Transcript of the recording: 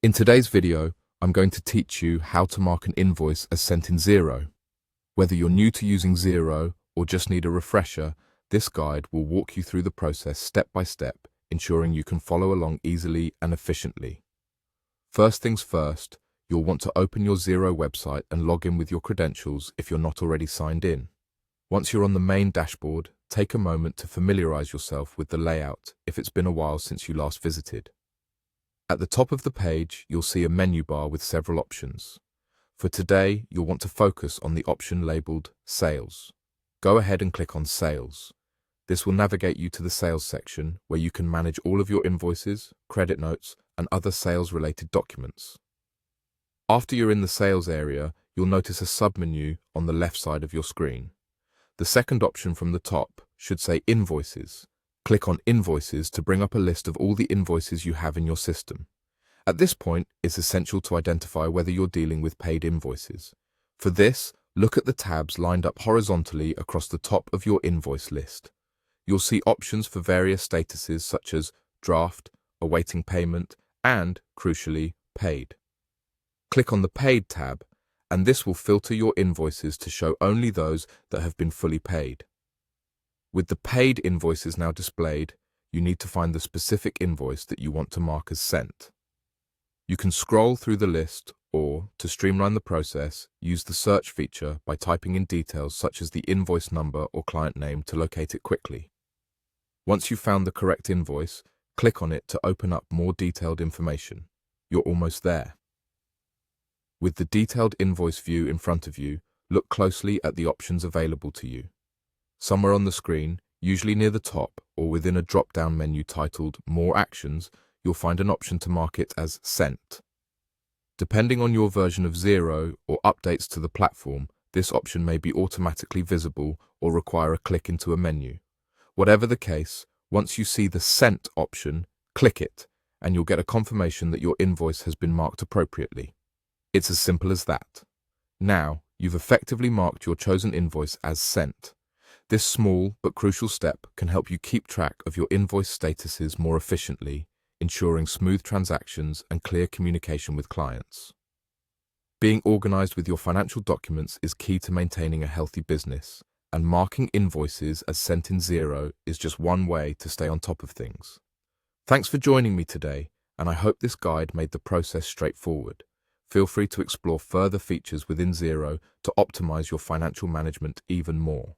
In today's video, I'm going to teach you how to mark an invoice as sent in Xero. Whether you're new to using Xero or just need a refresher, this guide will walk you through the process step by step, ensuring you can follow along easily and efficiently. First things first, you'll want to open your Xero website and log in with your credentials if you're not already signed in. Once you're on the main dashboard, take a moment to familiarize yourself with the layout if it's been a while since you last visited. At the top of the page, you'll see a menu bar with several options. For today, you'll want to focus on the option labeled Sales. Go ahead and click on Sales. This will navigate you to the Sales section where you can manage all of your invoices, credit notes, and other sales-related documents. After you're in the Sales area, you'll notice a submenu on the left side of your screen. The second option from the top should say Invoices. Click on Invoices to bring up a list of all the invoices you have in your system. At this point, it's essential to identify whether you're dealing with paid invoices. For this, look at the tabs lined up horizontally across the top of your invoice list. You'll see options for various statuses such as draft, awaiting payment, and, crucially, paid. Click on the Paid tab, and this will filter your invoices to show only those that have been fully paid. With the paid invoices now displayed, you need to find the specific invoice that you want to mark as sent. You can scroll through the list or, to streamline the process, use the search feature by typing in details such as the invoice number or client name to locate it quickly. Once you've found the correct invoice, click on it to open up more detailed information. You're almost there. With the detailed invoice view in front of you, look closely at the options available to you. Somewhere on the screen, usually near the top or within a drop-down menu titled More Actions, you'll find an option to mark it as Sent. Depending on your version of Xero or updates to the platform, this option may be automatically visible or require a click into a menu. Whatever the case, once you see the Sent option, click it, and you'll get a confirmation that your invoice has been marked appropriately. It's as simple as that. Now, you've effectively marked your chosen invoice as sent. This small but crucial step can help you keep track of your invoice statuses more efficiently, ensuring smooth transactions and clear communication with clients. Being organized with your financial documents is key to maintaining a healthy business, and marking invoices as sent in Xero is just one way to stay on top of things. Thanks for joining me today, and I hope this guide made the process straightforward. Feel free to explore further features within Xero to optimize your financial management even more.